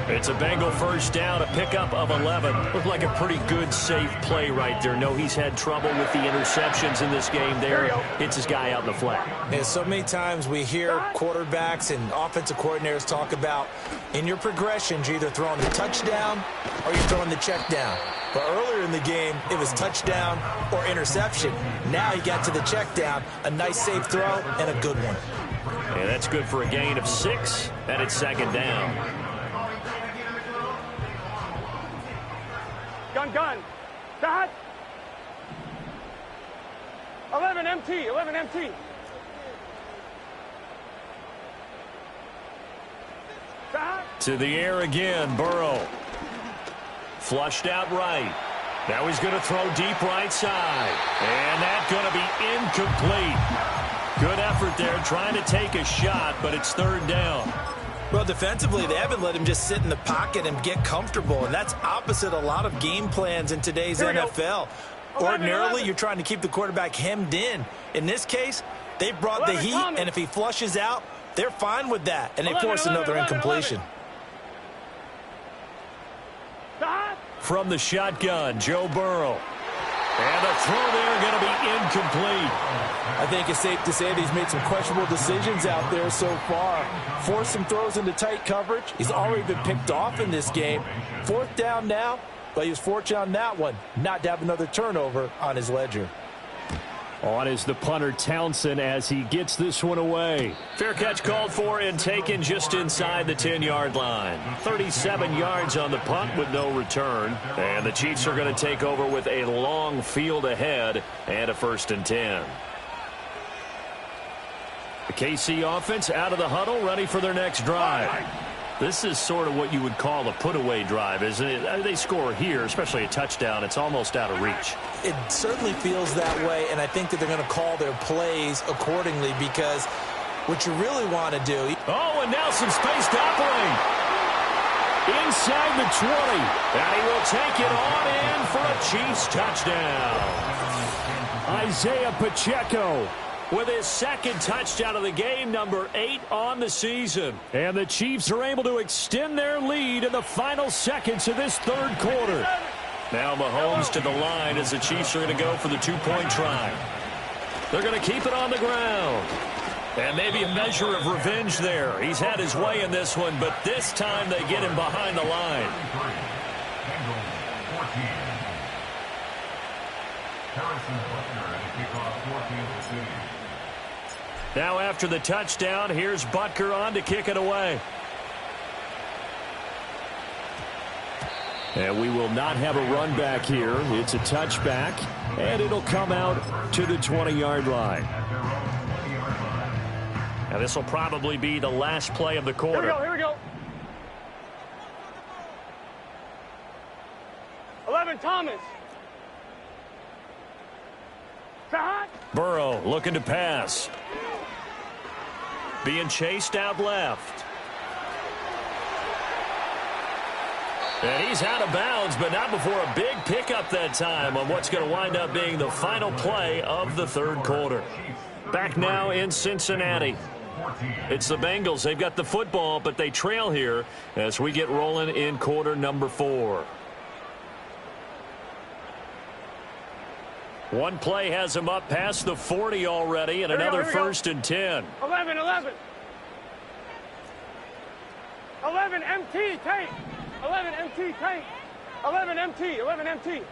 [SPEAKER 1] It's a Bengal first down, a pickup of 11. Looked like a pretty good, safe play right there. No, he's had trouble with the interceptions in this game there. Hits his guy out in the flat.
[SPEAKER 3] Yeah, so many times we hear quarterbacks and offensive coordinators talk about in your progressions, you're either throwing the touchdown or you're throwing the check down. But earlier in the game, it was touchdown or interception. Now he got to the check down, a nice safe throw, and a good one.
[SPEAKER 1] And that's good for a gain of 6, and it's 2nd down.
[SPEAKER 2] Gun. Dad. 11 MT. 11 MT. Dad.
[SPEAKER 1] To the air again, Burrow. Flushed out right. Now he's going to throw deep right side. And that's going to be incomplete. Good effort there trying to take a shot, but it's 3rd down.
[SPEAKER 3] Well, defensively, they haven't let him just sit in the pocket and get comfortable, and that's opposite a lot of game plans in today's NFL. Ordinarily, you're trying to keep the quarterback hemmed in. In this case, they brought the heat, and if he flushes out, they're fine with that, and they force another incompletion.
[SPEAKER 1] From the shotgun, Joe Burrow. And the throw there going to be incomplete.
[SPEAKER 3] I think it's safe to say that he's made some questionable decisions out there so far. Forced some throws into tight coverage. He's already been picked off in this game. 4th down now, but he was fortunate on that one not to have another turnover on his ledger.
[SPEAKER 5] On is the punter Townsend as he gets this one away.
[SPEAKER 1] Fair catch called for and taken just inside the 10-yard line. 37 yards on the punt with no return. And the Chiefs are going to take over with a long field ahead and a 1st and 10. The KC offense out of the huddle, ready for their next drive. This is sort of what you would call a put-away drive, isn't it? They score here, especially a touchdown. It's almost out of reach.
[SPEAKER 3] It certainly feels that way, and I think that they're going to call their plays accordingly, because what you really want to do...
[SPEAKER 1] Oh, and now some space to operate.
[SPEAKER 5] Inside the 20.
[SPEAKER 1] And he will take it on in for a Chiefs touchdown.
[SPEAKER 5] Isaiah Pacheco
[SPEAKER 1] with his 2nd touchdown of the game, number 8 on the season.
[SPEAKER 5] And the Chiefs are able to extend their lead in the final seconds of this 3rd quarter.
[SPEAKER 1] Now Mahomes to the line as the Chiefs are going to go for the 2-point try. They're going to keep it on the ground. And maybe a measure of revenge there. He's had his way in this one, but this time they get him behind the line. Now after the touchdown, here's Butker on to kick it away.
[SPEAKER 5] And we will not have a run back here. It's a touchback, and it'll come out to the 20-yard line.
[SPEAKER 1] Now this will probably be the last play of the quarter.
[SPEAKER 2] Here we go. 11 Thomas.
[SPEAKER 1] Burrow looking to pass. Being chased out left. And he's out of bounds, but not before a big pickup that time on what's going to wind up being the final play of the third quarter. Back now in Cincinnati. It's the Bengals. They've got the football, but they trail here as we get rolling in quarter number 4. One play has him up past the 40 already, and another first and 10.
[SPEAKER 2] 11. 11 MT, tank. 11 MT, tank. 11 MT.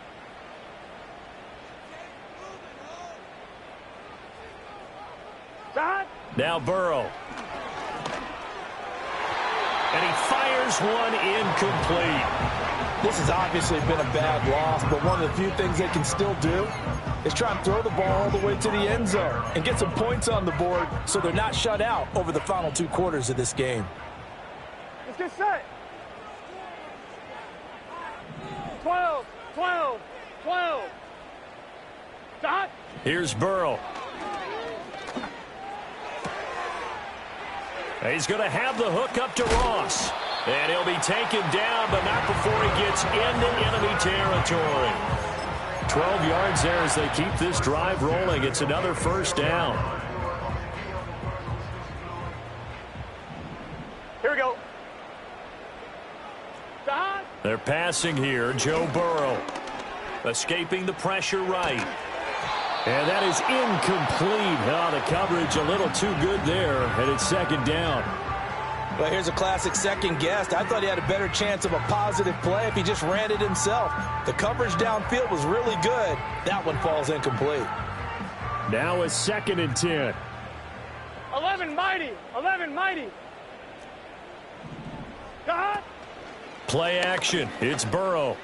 [SPEAKER 1] Now Burrow. And he fires one incomplete.
[SPEAKER 3] This has obviously been a bad loss, but one of the few things they can still do is try and throw the ball all the way to the end zone and get some points on the board so they're not shut out over the final 2 quarters of this game.
[SPEAKER 2] Let's get set. 12. Dot.
[SPEAKER 1] Here's Burrow. He's going to have the hook up to Ross. And he'll be taken down, but not before he gets into enemy territory. 12 yards there as they keep this drive rolling. It's another first down.
[SPEAKER 2] Here we go. Dot.
[SPEAKER 1] They're passing here. Joe Burrow escaping the pressure right. And that is incomplete. Oh, the coverage a little too good there, and it's second down.
[SPEAKER 3] Well, here's a classic second guess. I thought he had a better chance of a positive play if he just ran it himself. The coverage downfield was really good. That one falls incomplete.
[SPEAKER 5] Now it's second and 10.
[SPEAKER 2] 11 mighty. Dot.
[SPEAKER 1] Play action. It's Burrow.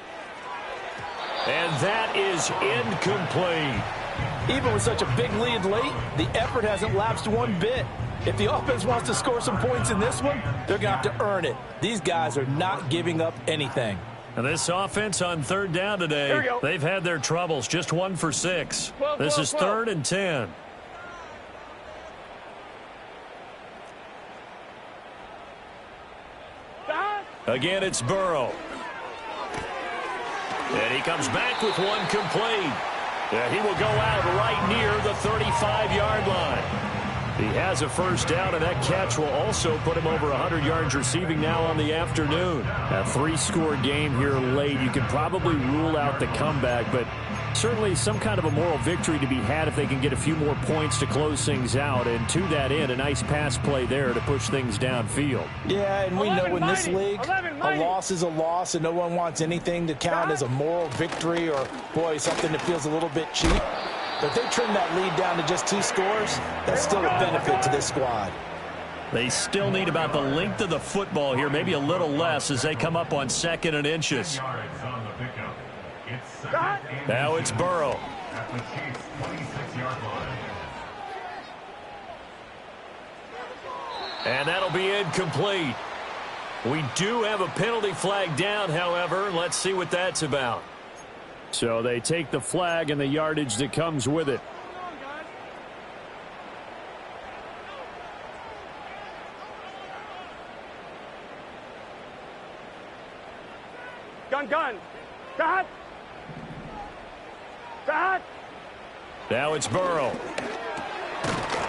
[SPEAKER 1] And that is incomplete.
[SPEAKER 3] Even with such a big lead late, the effort hasn't lapsed one bit. If the offense wants to score some points in this one, they're going to have to earn it. These guys are not giving up anything.
[SPEAKER 1] And this offense on third down today, they've had their troubles. Just 1 for 6. This is 3rd and 10. Again, it's Burrow. And he comes back with one complete. Yeah, he will go out right near the 35-yard line. He has a first down, and that catch will also put him over 100 yards receiving now on the afternoon. A 3-score game here late. You can probably rule out the comeback, but certainly some kind of a moral victory to be had if they can get a few more points to close things out. And to that end, a nice pass play there to push things downfield.
[SPEAKER 3] Yeah, and we know in this league, a loss is a loss, and no one wants anything to count as a moral victory or, boy, something that feels a little bit cheap. But if they trim that lead down to just 2 scores, that's still a benefit to this squad.
[SPEAKER 1] They still need about the length of the football here, maybe a little less as they come up on 2nd and inches. Now it's Burrow.
[SPEAKER 4] At the Chiefs' 26-yard line.
[SPEAKER 1] And that'll be incomplete. We do have a penalty flag down, however. Let's see what that's about.
[SPEAKER 5] So they take the flag and the yardage that comes with it.
[SPEAKER 2] Gun. Dot.
[SPEAKER 1] Now it's Burrow.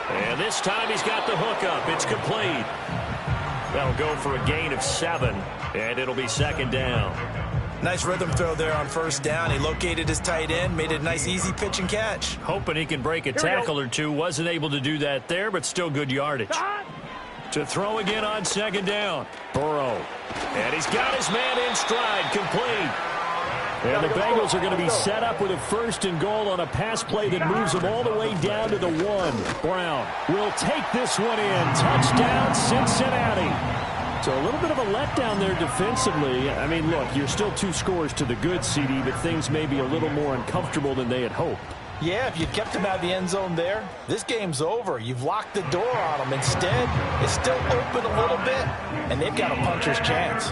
[SPEAKER 1] And this time he's got the hook up. It's complete. That'll go for a gain of 7, and it'll be 2nd down.
[SPEAKER 3] Nice rhythm throw there on first down. He located his tight end, made it a nice easy pitch and catch.
[SPEAKER 1] Hoping he can break a tackle or two. Wasn't able to do that there, but still good yardage. To throw again on 2nd down. Burrow. And he's got his man in stride. Complete.
[SPEAKER 5] And the Bengals are going to be set up with a 1st and goal on a pass play that moves them all the way down to the 1. Brown will take this one in. Touchdown, Cincinnati. So a little bit of a letdown there defensively. I mean, look, you're still 2 scores to the good, CD, but things may be a little more uncomfortable than they had hoped.
[SPEAKER 3] Yeah, if you kept him out of the end zone there, this game's over. You've locked the door on him. Instead, it's still open a little bit, and they've got a puncher's chance.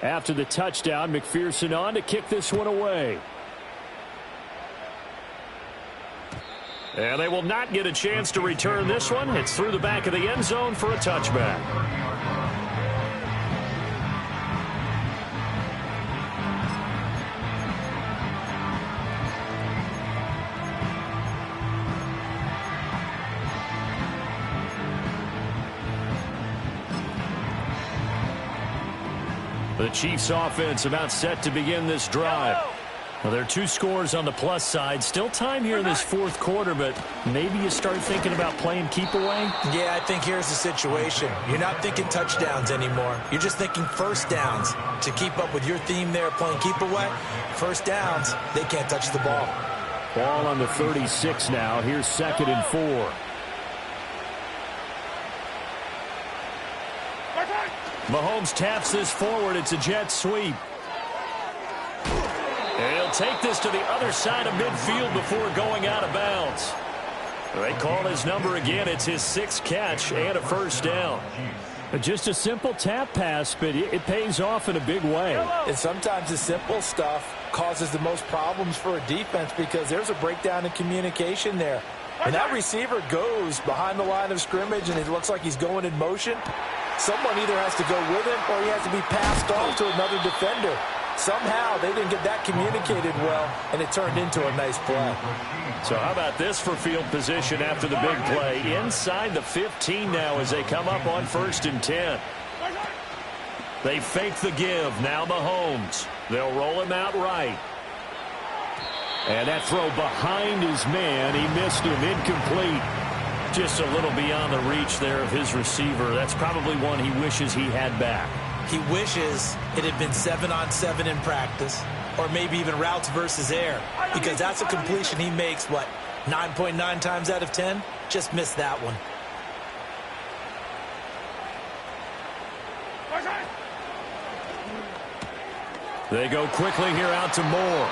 [SPEAKER 5] After the touchdown, McPherson on to kick this one away.
[SPEAKER 1] And they will not get a chance to return this one. It's through the back of the end zone for a touchback. The Chiefs offense about set to begin this drive. Well, there are 2 scores on the plus side. Still time here in this fourth quarter, but maybe you start thinking about playing keep away?
[SPEAKER 3] Yeah, I think here's the situation. You're not thinking touchdowns anymore. You're just thinking first downs. To keep up with your theme there, playing keep away, first downs, they can't touch the ball.
[SPEAKER 5] Ball on the 36 now. Here's 2nd and 4.
[SPEAKER 1] Mahomes taps this forward. It's a jet sweep. And he'll take this to the other side of midfield before going out of bounds. They call his number again. It's his 6th catch and a first down.
[SPEAKER 5] Just a simple tap pass, but it pays off in a big way.
[SPEAKER 3] And sometimes the simple stuff causes the most problems for a defense because there's a breakdown in communication there. And that receiver goes behind the line of scrimmage, and it looks like he's going in motion. Someone either has to go with him or he has to be passed off to another defender. Somehow they didn't get that communicated well, and it turned into a nice play.
[SPEAKER 1] So how about this for field position after the big play? Inside the 15 now as they come up on 1st and 10. They fake the give. Now Mahomes. They'll roll him out right.
[SPEAKER 5] And that throw behind his man. He missed him. Incomplete.
[SPEAKER 1] Just a little beyond the reach there of his receiver. That's probably one he wishes he had back.
[SPEAKER 3] He wishes it had been 7-on-7 in practice, or maybe even routes versus air, because that's a completion he makes, 9.9 times out of 10? Just missed that one.
[SPEAKER 1] They go quickly here out to Moore.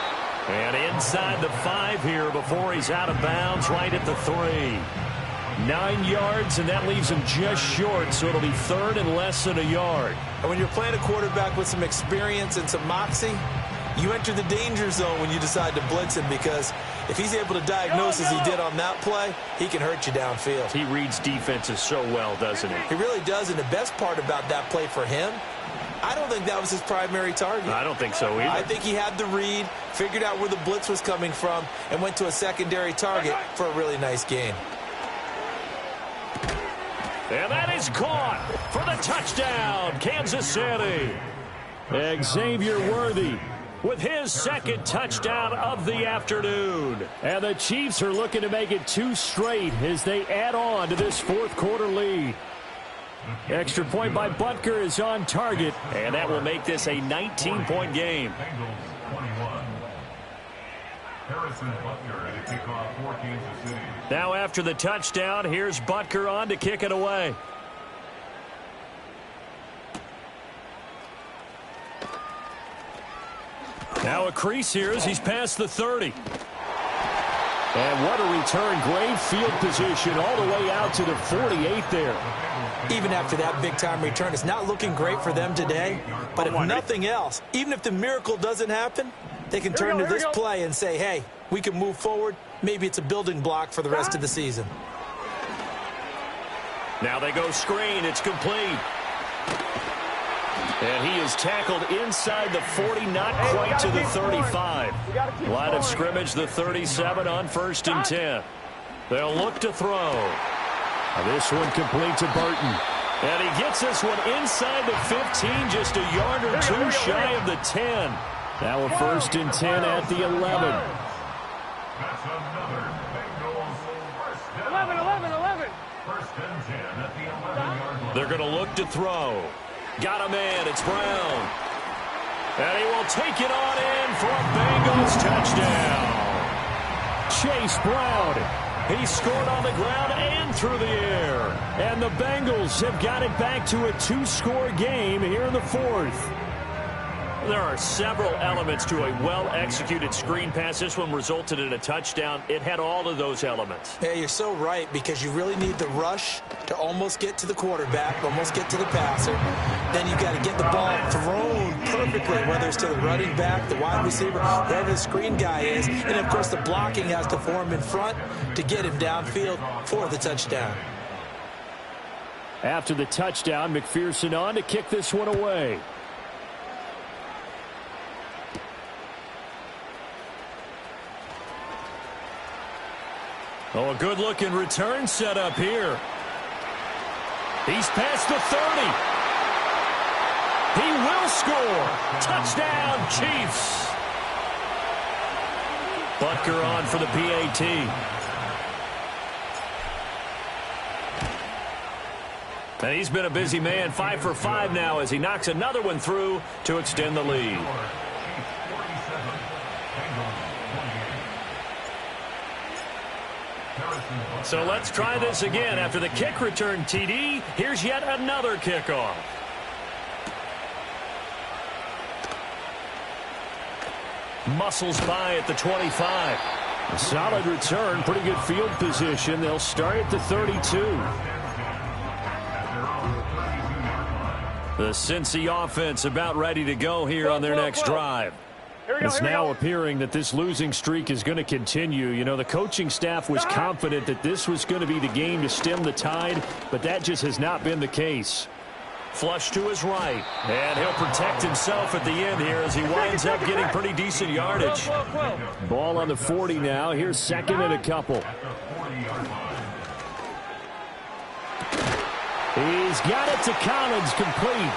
[SPEAKER 1] And inside the 5 here before he's out of bounds right at the 3. 9 yards, and that leaves him just short, so it'll be 3rd and less than a yard.
[SPEAKER 3] And when you're playing a quarterback with some experience and some moxie, you enter the danger zone when you decide to blitz him, because if he's able to diagnose as he did on that play, he can hurt you downfield.
[SPEAKER 1] He reads defenses so well, doesn't he?
[SPEAKER 3] He really does, and the best part about that play for him, I don't think that was his primary target.
[SPEAKER 1] I don't think so either.
[SPEAKER 3] I think he had the read, figured out where the blitz was coming from, and went to a secondary target for a really nice gain.
[SPEAKER 1] And that is caught for the touchdown, Kansas City.
[SPEAKER 5] Xavier Worthy
[SPEAKER 1] with his 2nd touchdown of the afternoon.
[SPEAKER 5] And the Chiefs are looking to make it 2 straight as they add on to this fourth quarter lead. Extra point by Butker is on target,
[SPEAKER 1] and that will make this a 19-point game.
[SPEAKER 4] Harrison Butker at a kickoff for Kansas City.
[SPEAKER 1] Now after the touchdown, here's Butker on to kick it away. Now a crease here as he's past the 30.
[SPEAKER 5] And what a return. Great field position all the way out to the 48 there.
[SPEAKER 3] Even after that big-time return, it's not looking great for them today. But if nothing else, even if the miracle doesn't happen, they can turn to this play and say, hey, we can move forward. Maybe it's a building block for the rest of the season.
[SPEAKER 1] Now they go screen. It's complete. And he is tackled inside the 40, not quite to the 35. Line of scrimmage, the 37 on 1st and 10. They'll look to throw.
[SPEAKER 5] This one complete to Burton.
[SPEAKER 1] And he gets this one inside the 15, just a yard or 2 shy of the 10.
[SPEAKER 5] Now a 1st and 10 at the 11.
[SPEAKER 4] That's another Bengals first down.
[SPEAKER 2] 11.
[SPEAKER 4] 1st and 10 at the 11-yard line.
[SPEAKER 1] They're going to look to throw. Got a man. It's Brown. And he will take it on in for a Bengals touchdown.
[SPEAKER 5] Chase Brown.
[SPEAKER 1] He scored on the ground and through the air.
[SPEAKER 5] And the Bengals have got it back to a 2-score game here in the 4th.
[SPEAKER 1] There are several elements to a well-executed screen pass. This one resulted in a touchdown. It had all of those elements.
[SPEAKER 3] Yeah, you're so right, because you really need the rush to almost get to the quarterback, almost get to the passer. Then you've got to get the ball thrown perfectly, whether it's to the running back, the wide receiver, wherever the screen guy is. And, of course, the blocking has to form in front to get him downfield for the touchdown.
[SPEAKER 5] After the touchdown, McPherson on to kick this one away.
[SPEAKER 1] Oh, a good-looking return set up here. He's past the 30. He will score. Touchdown, Chiefs. Butker on for the PAT. And he's been a busy man, 5 for 5 now as he knocks another one through to extend the lead. So let's try this again. After the kick return TD, here's yet another kickoff. Muscles by at the 25.
[SPEAKER 5] A solid return, pretty good field position. They'll start at the 32.
[SPEAKER 1] The Cincy offense about ready to go here on their next drive.
[SPEAKER 5] It's now appearing that this losing streak is going to continue. You know, the coaching staff was confident that this was going to be the game to stem the tide, but that just has not been the case.
[SPEAKER 1] Flush to his right, and he'll protect himself at the end here as he winds up getting pretty decent yardage.
[SPEAKER 5] Ball on the 40 now. Here's second and a couple. He's got it to Collins, complete.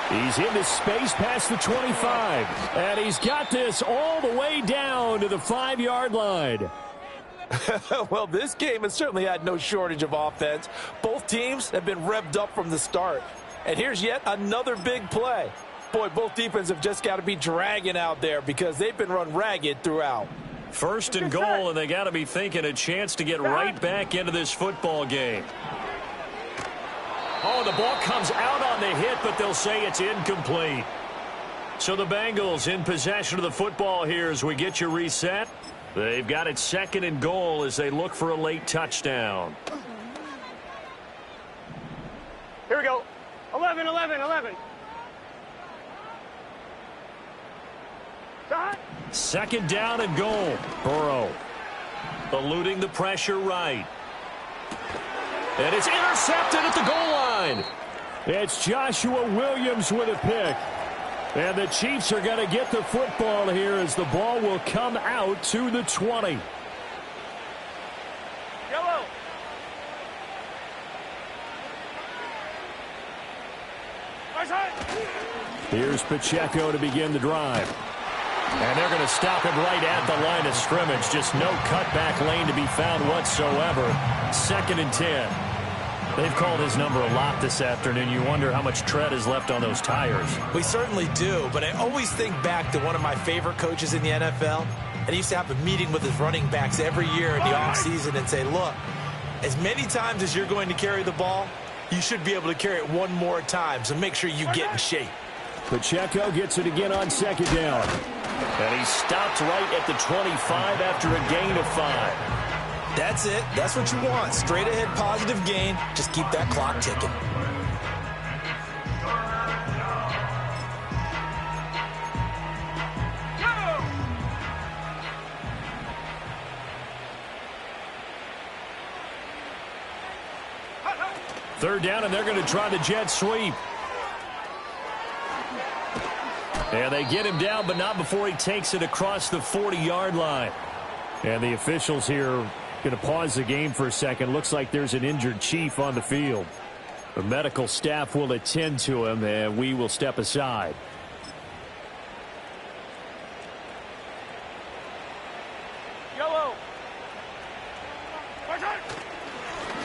[SPEAKER 5] He's into space past the 25. And he's got this all the way down to the 5-yard line.
[SPEAKER 3] Well, this game has certainly had no shortage of offense. Both teams have been revved up from the start. And here's yet another big play. Boy, both defenses have just got to be dragging out there because they've been run ragged throughout.
[SPEAKER 1] First and goal, and they got to be thinking a chance to get right back into this football game. Oh, the ball comes out on the hit, but they'll say it's incomplete. So the Bengals in possession of the football here as we get you reset. They've got it second and goal as they look for a late touchdown.
[SPEAKER 2] Here we go. 11, 11, 11. Shot.
[SPEAKER 1] Second down and goal. Burrow eluding the pressure right. And it's intercepted at the goal line.
[SPEAKER 5] It's Joshua Williams with a pick. And the Chiefs are going to get the football here as the ball will come out to the 20.
[SPEAKER 2] Yellow.
[SPEAKER 5] Here's Pacheco to begin the drive.
[SPEAKER 1] And they're going to stop him right at the line of scrimmage. Just no cutback lane to be found whatsoever. Second and 10. They've called his number a lot this afternoon. You wonder how much tread is left on those tires.
[SPEAKER 3] We certainly do, but I always think back to one of my favorite coaches in the NFL. And he used to have a meeting with his running backs every year in the offseason and say, look, as many times as you're going to carry the ball, you should be able to carry it one more time, so make sure you get in shape.
[SPEAKER 5] Pacheco gets it again on second down.
[SPEAKER 1] And he stopped right at the 25 after a gain of 5.
[SPEAKER 3] That's it. That's what you want. Straight ahead positive gain. Just keep that clock ticking.
[SPEAKER 1] Third down, and they're going to try the jet sweep. And they get him down, but not before he takes it across the 40-yard line.
[SPEAKER 5] And the officials here going to pause the game for a second. Looks like there's an injured Chief on the field. The medical staff will attend to him, and we will step aside.
[SPEAKER 2] Yellow.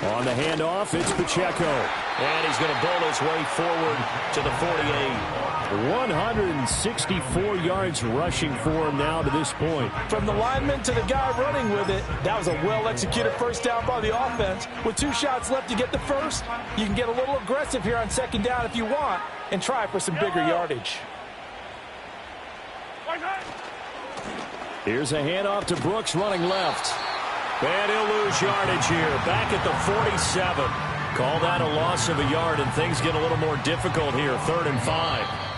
[SPEAKER 5] On the handoff, it's Pacheco.
[SPEAKER 1] And he's going to bowl his way forward to the 48.
[SPEAKER 5] 164 yards rushing for him now to this point.
[SPEAKER 3] From the lineman to the guy running with it, that was a well-executed first down by the offense. With 2 shots left to get the first, you can get a little aggressive here on second down if you want and try for some bigger yardage.
[SPEAKER 5] Here's a handoff to Brooks running left.
[SPEAKER 1] And he'll lose yardage here. Back at the 47. Call that a loss of a yard, and things get a little more difficult here. 3rd and 5.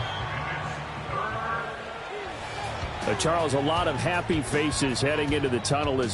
[SPEAKER 5] Charles, a lot of happy faces heading into the tunnel as